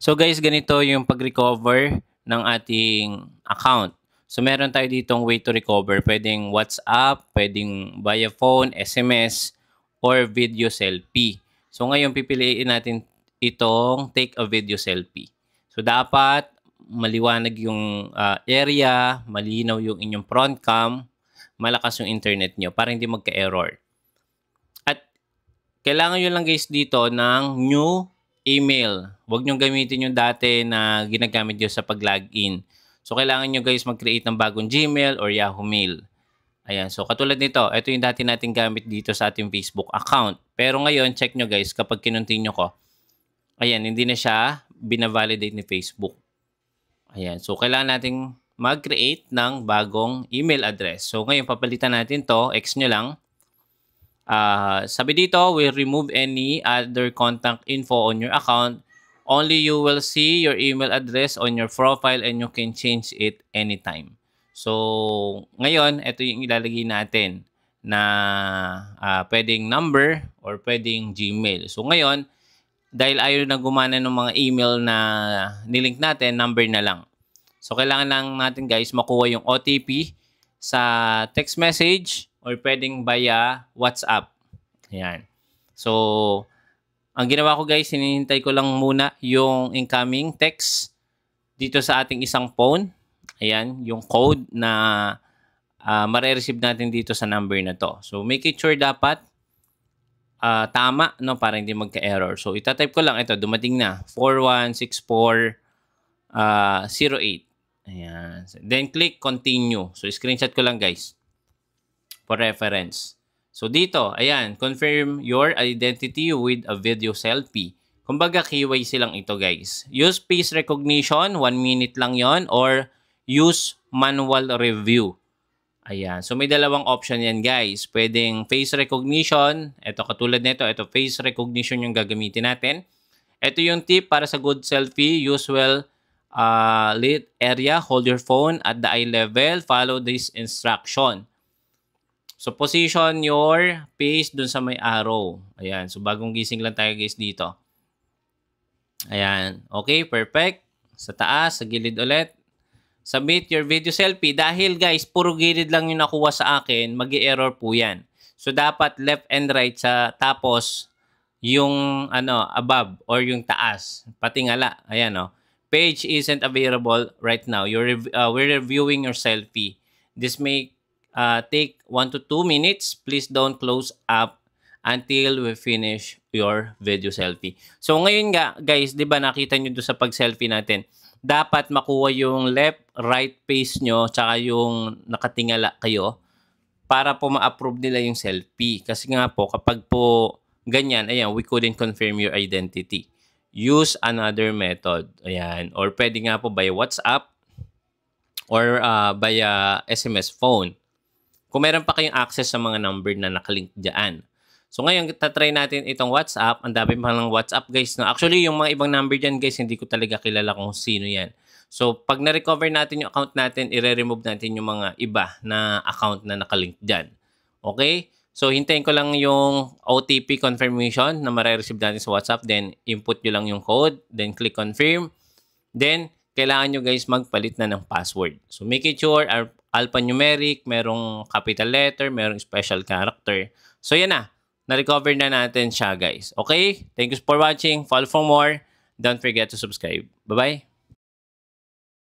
So guys, ganito yung pag-recover ng ating account. So meron tayo ditong way to recover. Pwedeng WhatsApp, pwedeng via phone, SMS, or video selfie. So ngayon pipiliin natin itong take a video selfie. So dapat maliwanag yung area, malinaw yung inyong front cam, malakas yung internet nyo para hindi magka-error. At kailangan nyo lang guys dito ng new email. Huwag nyo gamitin yung dati na ginagamit nyo sa pag-login. So, kailangan nyo guys mag-create ng bagong Gmail or Yahoo Mail. Ayan. So, katulad nito, ito yung dati nating gamit dito sa ating Facebook account. Pero ngayon, check nyo guys, kapag kinontinue ko, ayan, hindi na siya binavalidate ni Facebook. Ayan. So, kailangan nating mag-create ng bagong email address. So, ngayon, papalitan natin to. X nyo lang. Sabi dito, we'll remove any other contact info on your account. Only you will see your email address on your profile and you can change it anytime. So, ngayon, ito yung ilalagay natin na pwedeng number or pwedeng Gmail. So, ngayon, dahil ayaw na gumana ng mga email na nilink natin, number na lang. So, kailangan lang natin guys makuha yung OTP sa text message or pwedeng via WhatsApp. Ayan. So, ang ginawa ko guys, hinihintay ko lang muna yung incoming text dito sa ating isang phone. Ayan, yung code na mare-receive natin dito sa number na to. So, make it sure dapat tama, no, para hindi magka-error. So, itatype ko lang ito, dumating na 416408. Ayan. Then, click continue. So, screenshot ko lang guys for reference. So, dito, ayan, confirm your identity with a video selfie. Kumbaga, KYC lang ito, guys. Use face recognition, 1 minute lang yon, or use manual review. Ayan. So, may dalawang option yan, guys. Pwedeng face recognition. Ito, katulad nito. Ito, face recognition yung gagamitin natin. Ito yung tip para sa good selfie. Use well lit area. Hold your phone at the eye level. Follow this instruction. So, position your face dun sa may arrow. Ayan. So, bagong gising lang tayo guys dito. Ayan. Okay, perfect. Sa taas, sa gilid ulit. Submit your video selfie. Dahil guys, puro gilid lang yung nakuha sa akin, mag-i-error po yan. So, dapat left and right sa tapos yung above or yung taas. Patingala. Ayan o. Page isn't available right now. We're reviewing your selfie. This may take 1 to 2 minutes. Please don't close up until we finish your video selfie. So ngayon nga guys, 'di ba nakita niyo doon sa pag-selfie natin, dapat makuha yung left, right face nyo tsaka yung nakatingala kayo para po ma-approve nila yung selfie. Kasi nga po kapag po ganyan, ayan, we couldn't confirm your identity. Use another method. Ayan, or pwede nga po by WhatsApp or via SMS phone. Kung meron pa kayong access sa mga number na nakalink dyan. So ngayon, tatry natin itong WhatsApp. Ang dami pa ng WhatsApp guys. No? Actually, yung mga ibang number dyan guys, hindi ko talaga kilala kung sino yan. So pag na-recover natin yung account natin, i-remove natin yung mga iba na account na nakalink dyan. Okay? So hintayin ko lang yung OTP confirmation na mare-receive natin sa WhatsApp. Then input nyo lang yung code. Then click confirm. Then kailangan nyo guys magpalit na ng password. So make it sure alphanumeric, merong capital letter, merong special character. So yan na. Na-recover na natin siya guys. Okay? Thank you for watching. Follow for more. Don't forget to subscribe. Bye-bye.